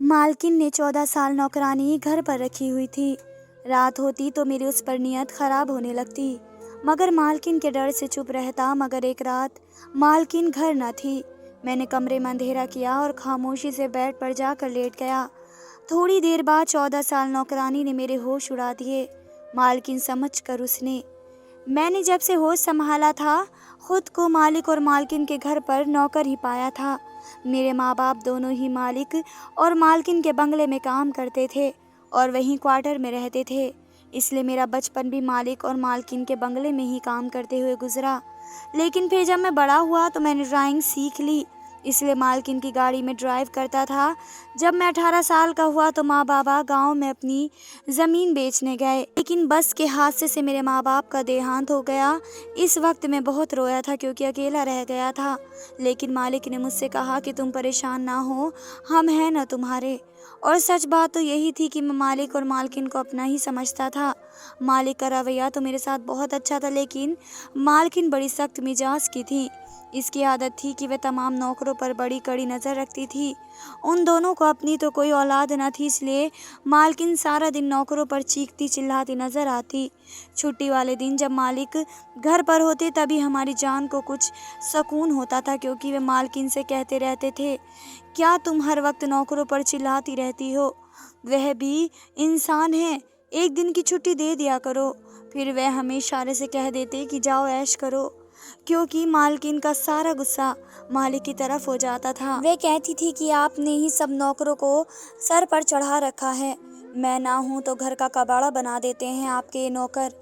मालकिन ने 14 साल नौकरानी घर पर रखी हुई थी। रात होती तो मेरी उस पर नियत खराब होने लगती, मगर मालकिन के डर से चुप रहता। मगर एक रात मालकिन घर न थी। मैंने कमरे में अंधेरा किया और खामोशी से बेड पर जाकर लेट गया। थोड़ी देर बाद 14 साल नौकरानी ने मेरे होश उड़ा दिए। मालकिन समझकर उसने। मैंने जब से होश संभाला था, खुद को मालिक और मालकिन के घर पर नौकर ही पाया था। मेरे माँ बाप दोनों ही मालिक और मालकिन के बंगले में काम करते थे और वहीं क्वार्टर में रहते थे। इसलिए मेरा बचपन भी मालिक और मालकिन के बंगले में ही काम करते हुए गुजरा। लेकिन फिर जब मैं बड़ा हुआ तो मैंने ड्राइंग सीख ली, इसलिए मालकिन की गाड़ी में ड्राइव करता था। जब मैं 18 साल का हुआ तो माँ बाबा गांव में अपनी ज़मीन बेचने गए, लेकिन बस के हादसे से मेरे माँ बाप का देहांत हो गया। इस वक्त मैं बहुत रोया था क्योंकि अकेला रह गया था। लेकिन मालिक ने मुझसे कहा कि तुम परेशान ना हो, हम हैं ना तुम्हारे। और सच बात तो यही थी कि मैं मालिक और मालकिन को अपना ही समझता था। मालिक का रवैया तो मेरे साथ बहुत अच्छा था, लेकिन मालकिन बड़ी सख्त मिजाज की थी। इसकी आदत थी कि वह तमाम नौकरों पर बड़ी कड़ी नज़र रखती थी। उन दोनों को अपनी तो कोई औलाद न थी, इसलिए मालकिन सारा दिन नौकरों पर चीखती चिल्लाती नजर आती। छुट्टी वाले दिन जब मालिक घर पर होते तभी हमारी जान को कुछ सुकून होता था, क्योंकि वे मालकिन से कहते रहते थे, क्या तुम हर वक्त नौकरों पर चिल्लाती रहती हो? वह भी इंसान है, एक दिन की छुट्टी दे दिया करो। फिर वह हमें इशारे से कह देते कि जाओ ऐश करो, क्योंकि मालकिन का सारा गुस्सा मालिक की तरफ हो जाता था। वे कहती थी कि आपने ही सब नौकरों को सर पर चढ़ा रखा है, मैं ना हूँ तो घर का कबाड़ा बना देते हैं आपके ये नौकर।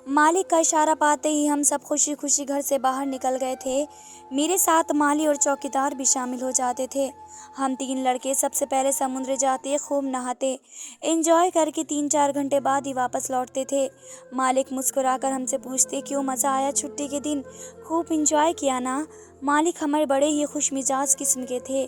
मालिक का इशारा पाते ही हम सब खुशी खुशी घर से बाहर निकल गए थे। मेरे साथ माली और चौकीदार भी शामिल हो जाते थे। हम 3 लड़के सबसे पहले समुद्र जाते, खूब नहाते, एंजॉय करके 3-4 घंटे बाद ही वापस लौटते थे। मालिक मुस्कुराकर हमसे पूछते, क्यों मज़ा आया छुट्टी के दिन, खूब एंजॉय किया ना? मालिक हमारे बड़े ही खुश मिजाज किस्म के थे,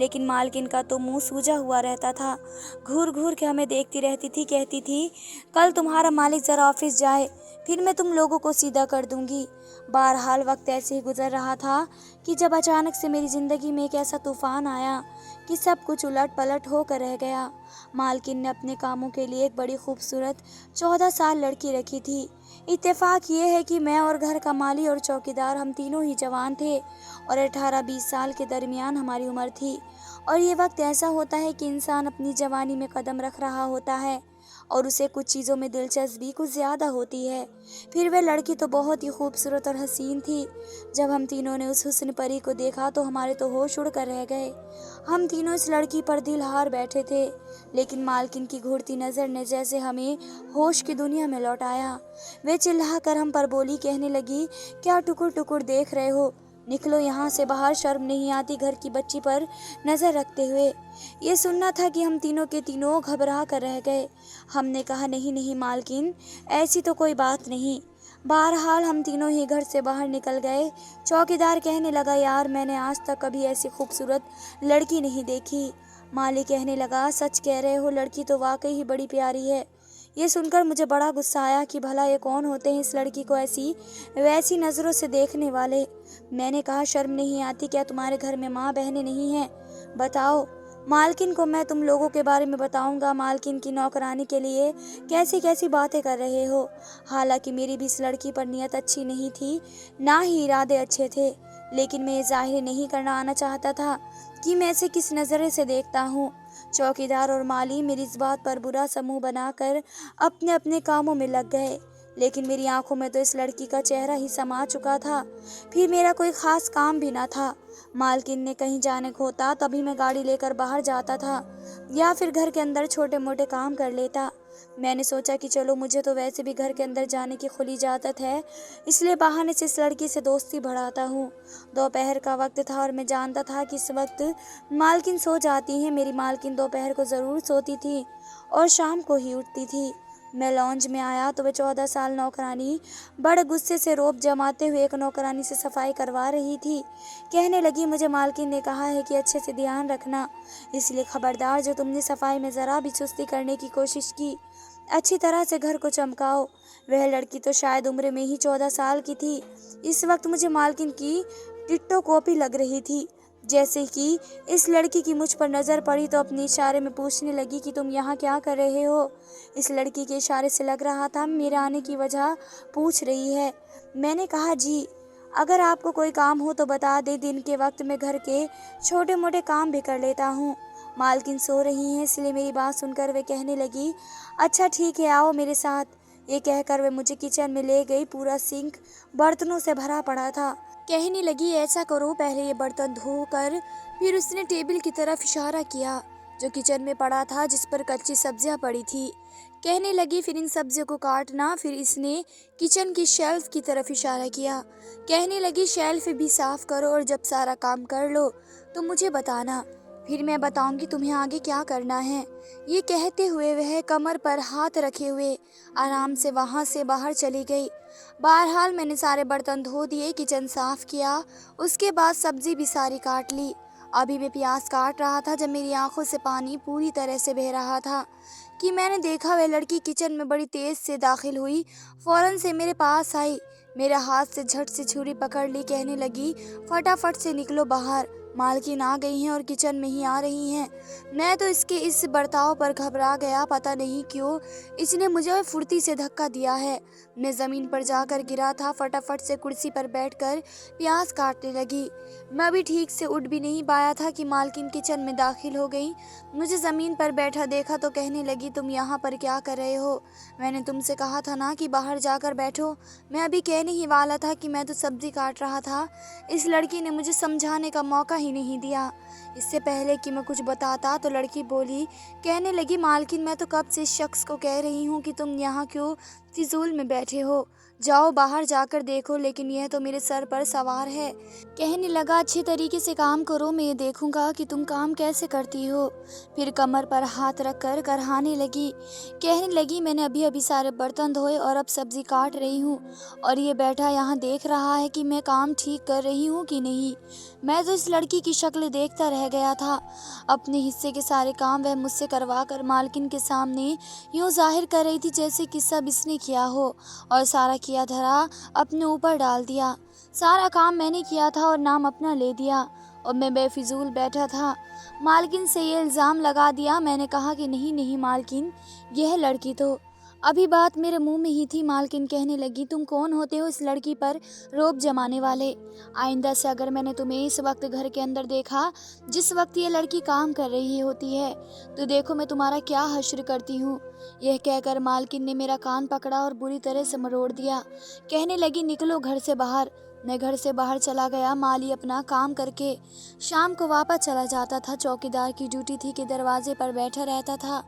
लेकिन मालकिन का तो मुंह सूजा हुआ रहता था। घूर घूर के हमें देखती रहती थी, कहती थी, कल तुम्हारा मालिक ज़रा ऑफिस जाए, फिर मैं तुम लोगों को सीधा कर दूंगी। बहरहाल वक्त ऐसे ही गुजर रहा था कि जब अचानक से मेरी ज़िंदगी में एक ऐसा तूफान आया कि सब कुछ उलट पलट होकर रह गया। मालकिन ने अपने कामों के लिए एक बड़ी खूबसूरत 14 साल लड़की रखी थी। इत्तेफाक ये है कि मैं और घर का माली और चौकीदार हम तीनों ही जवान थे और 18-20 साल के दरमियान हमारी उम्र थी। और ये वक्त ऐसा होता है कि इंसान अपनी जवानी में कदम रख रहा होता है और उसे कुछ चीज़ों में दिलचस्पी कुछ ज़्यादा होती है। फिर वह लड़की तो बहुत ही खूबसूरत और हसीन थी। जब हम तीनों ने उस हुस्न परी को देखा तो हमारे तो होश उड़ कर रह गए। हम तीनों इस लड़की पर दिल हार बैठे थे, लेकिन मालकिन की घूरती नज़र ने जैसे हमें होश की दुनिया में लौटाया। वे चिल्लाकर हम पर बोली, कहने लगी, क्या टुकुर टुकुर देख रहे हो, निकलो यहाँ से बाहर, शर्म नहीं आती घर की बच्ची पर नज़र रखते हुए। ये सुनना था कि हम तीनों के तीनों घबरा कर रह गए। हमने कहा, नहीं नहीं मालकिन, ऐसी तो कोई बात नहीं। बहरहाल हम तीनों ही घर से बाहर निकल गए। चौकीदार कहने लगा, यार मैंने आज तक कभी ऐसी खूबसूरत लड़की नहीं देखी। माली कहने लगा, सच कह रहे हो, लड़की तो वाकई ही बड़ी प्यारी है। ये सुनकर मुझे बड़ा गुस्सा आया कि भला ये कौन होते हैं इस लड़की को ऐसी वैसी नज़रों से देखने वाले। मैंने कहा, शर्म नहीं आती क्या तुम्हारे घर में माँ बहनें नहीं हैं? बताओ। मालकिन को मैं तुम लोगों के बारे में बताऊंगा, मालकिन की नौकरानी के लिए कैसी कैसी बातें कर रहे हो। हालांकि मेरी भी इस लड़की पर नियत अच्छी नहीं थी, ना ही इरादे अच्छे थे, लेकिन मैं ये जाहिर नहीं करना आना चाहता था कि मैं इसे किस नज़रे से देखता हूँ। चौकीदार और माली मेरी इस बात पर बुरा समूह बनाकर अपने अपने कामों में लग गए, लेकिन मेरी आंखों में तो इस लड़की का चेहरा ही समा चुका था। फिर मेरा कोई खास काम भी ना था। मालकिन ने कहीं जाने को होता तभी मैं गाड़ी लेकर बाहर जाता था या फिर घर के अंदर छोटे मोटे काम कर लेता। मैंने सोचा कि चलो, मुझे तो वैसे भी घर के अंदर जाने की खुली इजाज़त है, इसलिए बहाने से इस लड़की से दोस्ती बढ़ाता हूँ। दोपहर का वक्त था और मैं जानता था कि इस वक्त मालकिन सो जाती हैं। मेरी मालकिन दोपहर को ज़रूर सोती थी और शाम को ही उठती थी। मैं लॉन्ज में आया तो वह 14 साल नौकरानी बड़े गुस्से से रोब जमाते हुए एक नौकरानी से सफाई करवा रही थी। कहने लगी, मुझे मालकिन ने कहा है कि अच्छे से ध्यान रखना, इसलिए खबरदार, जो तुमने सफाई में ज़रा भी सुस्ती करने की कोशिश की, अच्छी तरह से घर को चमकाओ। वह लड़की तो शायद उम्र में ही 14 साल की थी। इस वक्त मुझे मालकिन की टिट्टो कॉपी लग रही थी। जैसे कि इस लड़की की मुझ पर नज़र पड़ी तो अपने इशारे में पूछने लगी कि तुम यहाँ क्या कर रहे हो। इस लड़की के इशारे से लग रहा था मेरे आने की वजह पूछ रही है। मैंने कहा जी, अगर आपको कोई काम हो तो बता दे, दिन के वक्त मैं घर के छोटे मोटे काम भी कर लेता हूँ। मालकिन सो रही हैं, इसलिए मेरी बात सुनकर वे कहने लगी, अच्छा ठीक है, आओ मेरे साथ। ये कहकर वे मुझे किचन में ले गई। पूरा सिंक बर्तनों से भरा पड़ा था। कहने लगी, ऐसा करो, पहले ये बर्तन धोकर। फिर उसने टेबल की तरफ इशारा किया जो किचन में पड़ा था, जिस पर कच्ची सब्जियां पड़ी थी। कहने लगी, फिर इन सब्जियों को काटना। फिर इसने किचन की शेल्फ की तरफ इशारा किया। कहने लगी, शेल्फ भी साफ करो और जब सारा काम कर लो तो मुझे बताना, फिर मैं बताऊंगी तुम्हें आगे क्या करना है। ये कहते हुए वह कमर पर हाथ रखे हुए आराम से वहां से बाहर चली गई। बहरहाल मैंने सारे बर्तन धो दिए, किचन साफ किया, उसके बाद सब्जी भी सारी काट ली। अभी मैं प्याज काट रहा था जब मेरी आंखों से पानी पूरी तरह से बह रहा था कि मैंने देखा वह लड़की किचन में बड़ी तेज से दाखिल हुई। फौरन से मेरे पास आई, मेरे हाथ से झट से छुरी पकड़ ली। कहने लगी, फटाफट से निकलो बाहर, मालकिन आ गई हैं और किचन में ही आ रही हैं। मैं तो इसके इस बर्ताव पर घबरा गया। पता नहीं क्यों इसने मुझे फुर्ती से धक्का दिया है। मैं ज़मीन पर जाकर गिरा था। फटाफट से कुर्सी पर बैठकर प्याज काटने लगी। मैं अभी ठीक से उठ भी नहीं पाया था कि मालकिन किचन में दाखिल हो गई। मुझे ज़मीन पर बैठा देखा तो कहने लगी, तुम यहाँ पर क्या कर रहे हो? मैंने तुमसे कहा था ना कि बाहर जाकर बैठो। मैं अभी कहने ही वाला था कि मैं तो सब्जी काट रहा था। इस लड़की ने मुझे समझाने का मौका ही नहीं दिया। इससे पहले कि मैं कुछ बताता तो लड़की बोली, कहने लगी, मालकिन मैं तो कब से इस शख्स को कह रही हूँ कि तुम यहाँ क्यों फिजूल में बैठे हो, जाओ बाहर जाकर देखो, लेकिन यह तो मेरे सर पर सवार है। कहने लगा, अच्छे तरीके से काम करो, मैं ये देखूंगा कि तुम काम कैसे करती हो। फिर कमर पर हाथ रखकर करहाने लगी। कहने लगी, मैंने अभी अभी सारे बर्तन धोए और अब सब्जी काट रही हूँ और ये बैठा यहाँ देख रहा है कि मैं काम ठीक कर रही हूँ कि नहीं। मैं तो इस लड़की की शक्ल देखता रह गया था। अपने हिस्से के सारे काम वह मुझसे करवा कर मालकिन के सामने यूँ जाहिर कर रही थी जैसे कि सब इसने किया हो और सारा किया धरा अपने ऊपर डाल दिया। सारा काम मैंने किया था और नाम अपना ले दिया और मैं बेफिजूल बैठा था। मालकिन से ये इल्ज़ाम लगा दिया। मैंने कहा कि नहीं नहीं मालकिन, यह लड़की तो अभी बात मेरे मुंह में ही थी। मालकिन कहने लगी, तुम कौन होते हो इस लड़की पर रोब जमाने वाले? आइंदा से अगर मैंने तुम्हें इस वक्त घर के अंदर देखा जिस वक्त ये लड़की काम कर रही होती है तो देखो मैं तुम्हारा क्या हश्र करती हूँ। यह कहकर मालकिन ने मेरा कान पकड़ा और बुरी तरह से मरोड़ दिया। कहने लगी, निकलो घर से बाहर। मैं घर से बाहर चला गया। माली अपना काम करके शाम को वापस चला जाता था। चौकीदार की ड्यूटी थी कि दरवाजे पर बैठा रहता था।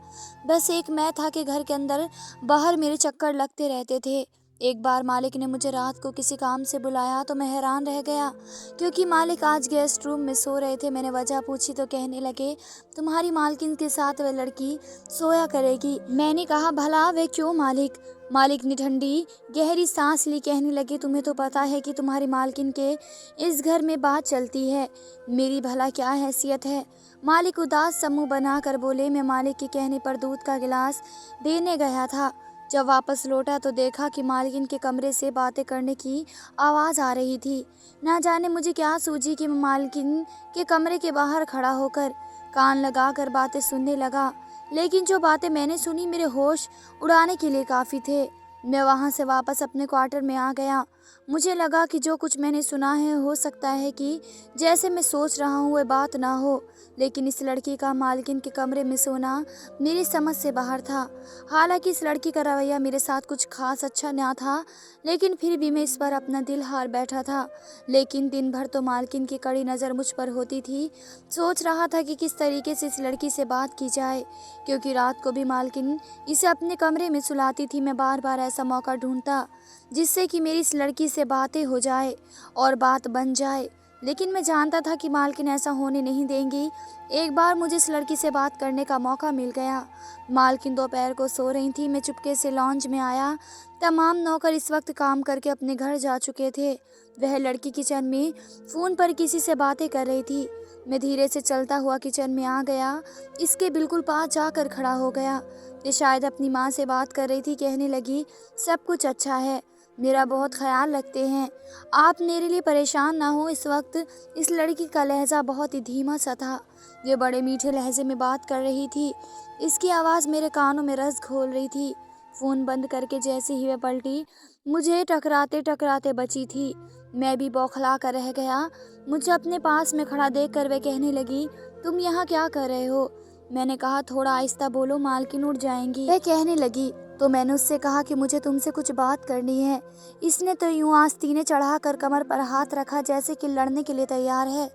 बस एक मैं था कि घर के अंदर बाहर मेरे चक्कर लगते रहते थे। एक बार मालिक ने मुझे रात को किसी काम से बुलाया तो मैं हैरान रह गया क्योंकि मालिक आज गेस्ट रूम में सो रहे थे। मैंने वजह पूछी तो कहने लगे, तुम्हारी मालकिन के साथ वह लड़की सोया करेगी। मैंने कहा, भला वे क्यों मालिक? मालिक ने ठंडी गहरी सांस ली। कहने लगे, तुम्हें तो पता है कि तुम्हारी मालकिन के इस घर में बात चलती है, मेरी भला क्या हैसियत है? मालिक उदास सा मुंह बनाकर बोले। मैं मालिक के कहने पर दूध का गिलास देने गया था। जब वापस लौटा तो देखा कि मालकिन के कमरे से बातें करने की आवाज़ आ रही थी। ना जाने मुझे क्या सूझी कि मैं मालकिन के कमरे के बाहर खड़ा होकर कान लगाकर बातें सुनने लगा। लेकिन जो बातें मैंने सुनी मेरे होश उड़ाने के लिए काफ़ी थे। मैं वहाँ से वापस अपने क्वार्टर में आ गया। मुझे लगा कि जो कुछ मैंने सुना है हो सकता है कि जैसे मैं सोच रहा हूँ वह बात ना हो, लेकिन इस लड़की का मालकिन के कमरे में सोना मेरी समझ से बाहर था। हालांकि इस लड़की का रवैया मेरे साथ कुछ खास अच्छा ना था, लेकिन फिर भी मैं इस पर अपना दिल हार बैठा था। लेकिन दिन भर तो मालकिन की कड़ी नज़र मुझ पर होती थी। सोच रहा था कि किस तरीके से इस लड़की से बात की जाए, क्योंकि रात को भी मालकिन इसे अपने कमरे में सुलाती थी। मैं बार बार ऐसा मौका ढूंढता जिससे कि मेरी इस लड़की से बातें हो जाए और बात बन जाए, लेकिन मैं जानता था कि मालकिन ऐसा होने नहीं देंगी। एक बार मुझे इस लड़की से बात करने का मौका मिल गया। मालकिन दोपहर को सो रही थी। मैं चुपके से लॉन्ज में आया। तमाम नौकर इस वक्त काम करके अपने घर जा चुके थे। वह लड़की किचन में फ़ोन पर किसी से बातें कर रही थी। मैं धीरे से चलता हुआ किचन में आ गया। इसके बिल्कुल पास जाकर खड़ा हो गया। ये शायद अपनी माँ से बात कर रही थी। कहने लगी, सब कुछ अच्छा है, मेरा बहुत ख्याल रखते हैं। आप मेरे लिए परेशान ना हो। इस वक्त इस लड़की का लहजा बहुत ही धीमा सा था। ये बड़े मीठे लहजे में बात कर रही थी। इसकी आवाज़ मेरे कानों में रस घोल रही थी। फ़ोन बंद करके जैसे ही वह पलटी, मुझे टकराते टकराते बची थी। मैं भी बौखला कर रह गया। मुझे अपने पास में खड़ा देखकर वह कहने लगी, तुम यहाँ क्या कर रहे हो? मैंने कहा, थोड़ा आहिस्ता बोलो, मालकिन उठ जाएंगी। वह कहने लगी, तो मैंने उससे कहा कि मुझे तुमसे कुछ बात करनी है। इसने तो यूं आस्तीने चढ़ाकर कमर पर हाथ रखा जैसे कि लड़ने के लिए तैयार है।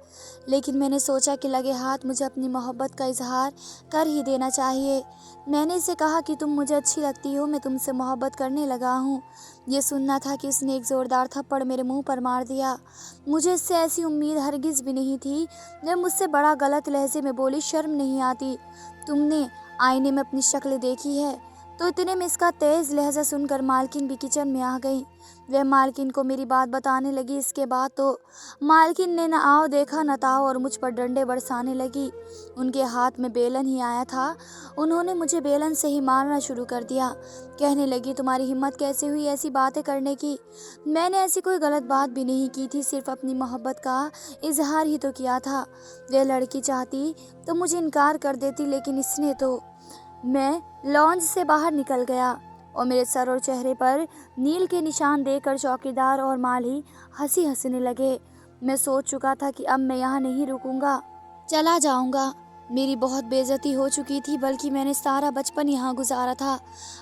लेकिन मैंने सोचा कि लगे हाथ मुझे अपनी मोहब्बत का इजहार कर ही देना चाहिए। मैंने इसे कहा कि तुम मुझे अच्छी लगती हो, मैं तुमसे मोहब्बत करने लगा हूँ। ये सुनना था कि उसने एक ज़ोरदार थप्पड़ मेरे मुंह पर मार दिया। मुझे इससे ऐसी उम्मीद हरगिज़ भी नहीं थी। वह मुझसे बड़ा गलत लहजे में बोली, शर्म नहीं आती? तुमने आईने में अपनी शक्ल देखी है? तो इतने में इसका तेज़ लहजा सुनकर मालकिन भी किचन में आ गई। वह मालकिन को मेरी बात बताने लगी। इसके बाद तो मालकिन ने न आओ देखा न ताओ और मुझ पर डंडे बरसाने लगी। उनके हाथ में बेलन ही आया था। उन्होंने मुझे बेलन से ही मारना शुरू कर दिया। कहने लगी, तुम्हारी हिम्मत कैसे हुई ऐसी बातें करने की? मैंने ऐसी कोई गलत बात भी नहीं की थी, सिर्फ अपनी मोहब्बत का इजहार ही तो किया था। वह लड़की चाहती तो मुझे इनकार कर देती, लेकिन इसने तो। मैं लॉन्ज से बाहर निकल गया और मेरे सर और चेहरे पर नील के निशान देखकर चौकीदार और माली हंसने लगे। मैं सोच चुका था कि अब मैं यहाँ नहीं रुकूंगा, चला जाऊंगा। मेरी बहुत बेइज्जती हो चुकी थी, बल्कि मैंने सारा बचपन यहाँ गुजारा था।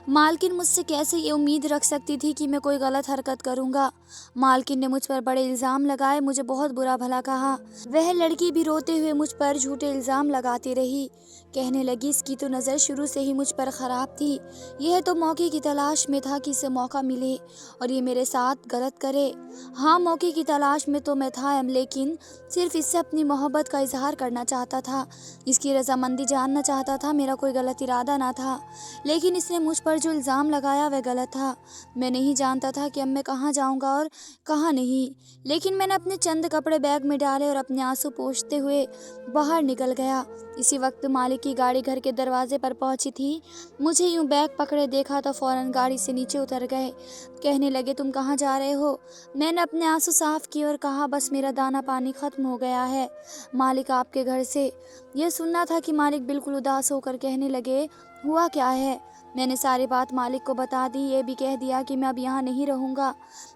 मालकिन मुझसे कैसे ये उम्मीद रख सकती थी कि मैं कोई गलत हरकत करूँगा? मालकिन ने मुझ पर बड़े इल्ज़ाम लगाए, मुझे बहुत बुरा भला कहा। वह लड़की भी रोते हुए मुझ पर झूठे इल्ज़ाम लगाती रही। कहने लगी, इसकी तो नज़र शुरू से ही मुझ पर ख़राब थी। यह तो मौके की तलाश में था कि इसे मौका मिले और ये मेरे साथ गलत करे। हाँ, मौके की तलाश में तो मैं था, लेकिन सिर्फ इससे अपनी मोहब्बत का इजहार करना चाहता था। इसकी रजामंदी जानना चाहता था। मेरा कोई गलत इरादा ना था, लेकिन इसने मुझ पर जो इल्ज़ाम लगाया वह गलत था। मैं नहीं जानता था कि अब मैं कहाँ जाऊँगा और कहाँ नहीं, लेकिन मैंने अपने चंद कपड़े बैग में डाले और अपने आंसू पोंछते हुए बाहर निकल गया। इसी वक्त मालिक की गाड़ी घर के दरवाजे पर पहुंची थी। मुझे यूं बैग पकड़े देखा तो फौरन गाड़ी से नीचे उतर गए। कहने लगे, तुम कहाँ जा रहे हो? मैंने अपने आंसू साफ किए और कहा, बस मेरा दाना पानी ख़त्म हो गया है, मालिक आपके घर से। यह सुनना था कि मालिक बिल्कुल उदास होकर कहने लगे, हुआ क्या है? मैंने सारी बात मालिक को बता दी। ये भी कह दिया कि मैं अब यहाँ नहीं रहूँगा।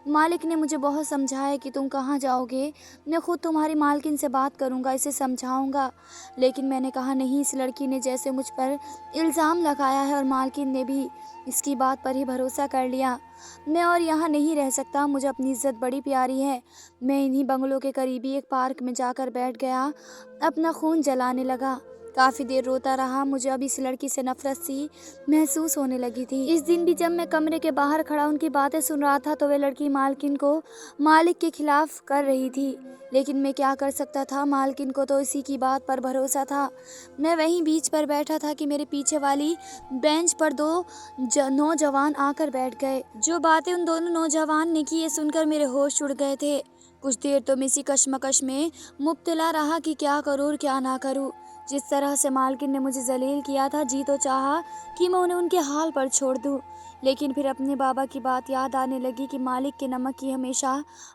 मालिक ने मुझे बहुत समझाया कि तुम कहाँ जाओगे, मैं खुद तुम्हारी मालकिन से बात करूँगा, इसे समझाऊँगा। लेकिन मैंने कहा, नहीं, इस लड़की ने जैसे मुझ पर इल्ज़ाम लगाया है और मालकिन ने भी इसकी बात पर ही भरोसा कर लिया, मैं और यहाँ नहीं रह सकता। मुझे अपनी इज्जत बड़ी प्यारी है। मैं इन्हीं बंगलों के करीबी एक पार्क में जाकर बैठ गया, अपना खून जलाने लगा। काफ़ी देर रोता रहा। मुझे अब इस लड़की से नफरत सी महसूस होने लगी थी। इस दिन भी जब मैं कमरे के बाहर खड़ा उनकी बातें सुन रहा था तो वह लड़की मालकिन को मालिक के खिलाफ कर रही थी, लेकिन मैं क्या कर सकता था? मालकिन को तो इसी की बात पर भरोसा था। मैं वहीं बीच पर बैठा था कि मेरे पीछे वाली बेंच पर दो नौजवान आकर बैठ गए। जो बातें उन दोनों नौजवान ने की, ये सुनकर मेरे होश उड़ गए थे। कुछ देर तो मैं इसी कश्मकश में मुब्तला रहा कि क्या करूँ और क्या ना करूँ। जिस तरह से मालकिन ने मुझे जलील किया था, जी तो चाहा कि मैं उन्हें उनके हाल पर छोड़ दूं, लेकिन फिर अपने बाबा की बात याद आने लगी कि मालिक के नमक की हमेशा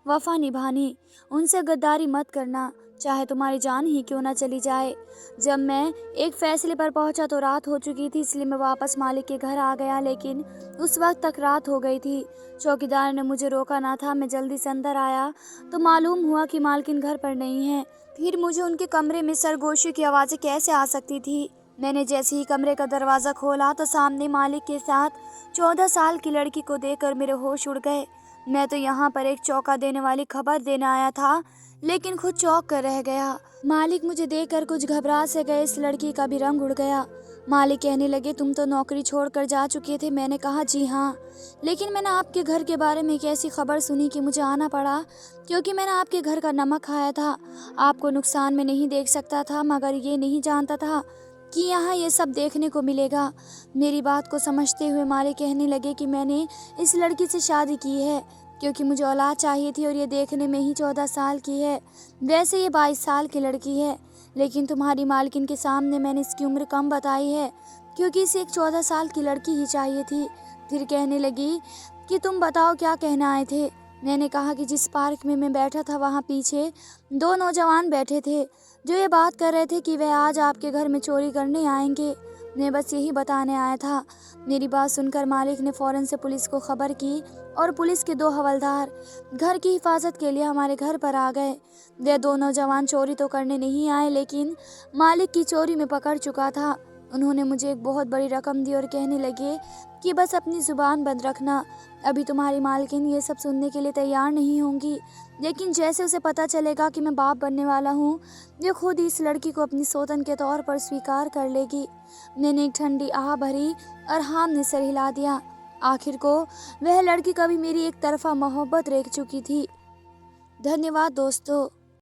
वफा निभानी, उनसे गद्दारी मत करना, चाहे तुम्हारी जान ही क्यों ना चली जाए। जब मैं एक फैसले पर पहुंचा तो रात हो चुकी थी, इसलिए मैं वापस मालिक के घर आ गया, लेकिन उस वक्त तक रात हो गई थी। चौकीदार ने मुझे रोका ना था। मैं जल्दी से अंदर आया तो मालूम हुआ कि मालकिन घर पर नहीं है। फिर मुझे उनके कमरे में सरगोशी की आवाज़ें कैसे आ सकती थी? मैंने जैसे ही कमरे का दरवाज़ा खोला तो सामने मालिक के साथ 14 साल की लड़की को देखकर मेरे होश उड़ गए। मैं तो यहाँ पर एक चौंका देने वाली खबर देने आया था, लेकिन खुद चौंक कर रह गया। मालिक मुझे देखकर कुछ घबरा से गए। इस लड़की का भी रंग उड़ गया। मालिक कहने लगे, तुम तो नौकरी छोड़कर जा चुके थे। मैंने कहा, जी हाँ, लेकिन मैंने आपके घर के बारे में एक ऐसी खबर सुनी कि मुझे आना पड़ा, क्योंकि मैंने आपके घर का नमक खाया था। आपको नुकसान में नहीं देख सकता था, मगर ये नहीं जानता था कि यहाँ ये सब देखने को मिलेगा। मेरी बात को समझते हुए मालिक कहने लगे कि मैंने इस लड़की से शादी की है क्योंकि मुझे औलाद चाहिए थी और ये देखने में ही 14 साल की है। वैसे ये 22 साल की लड़की है, लेकिन तुम्हारी मालकिन के सामने मैंने इसकी उम्र कम बताई है क्योंकि इसे एक 14 साल की लड़की ही चाहिए थी। फिर कहने लगी कि तुम बताओ क्या कहना आए थे। मैंने कहा कि जिस पार्क में मैं बैठा था वहाँ पीछे 2 नौजवान बैठे थे जो ये बात कर रहे थे कि वे आज आपके घर में चोरी करने आएंगे। मैं बस यही बताने आया था। मेरी बात सुनकर मालिक ने फौरन से पुलिस को खबर की और पुलिस के 2 हवलदार घर की हिफाजत के लिए हमारे घर पर आ गए। वे 2 नौजवान चोरी तो करने नहीं आए, लेकिन मालिक की चोरी में पकड़ चुका था। उन्होंने मुझे एक बहुत बड़ी रकम दी और कहने लगे कि बस अपनी ज़ुबान बंद रखना। अभी तुम्हारी मालकिन ये सब सुनने के लिए तैयार नहीं होंगी, लेकिन जैसे उसे पता चलेगा कि मैं बाप बनने वाला हूँ, ये खुद ही इस लड़की को अपनी सौतन के तौर पर स्वीकार कर लेगी। मैंने एक ठंडी आह भरी और हाँ ने सर हिला दिया। आखिर को वह लड़की कभी मेरी एक तरफा मोहब्बत देख चुकी थी। धन्यवाद दोस्तों।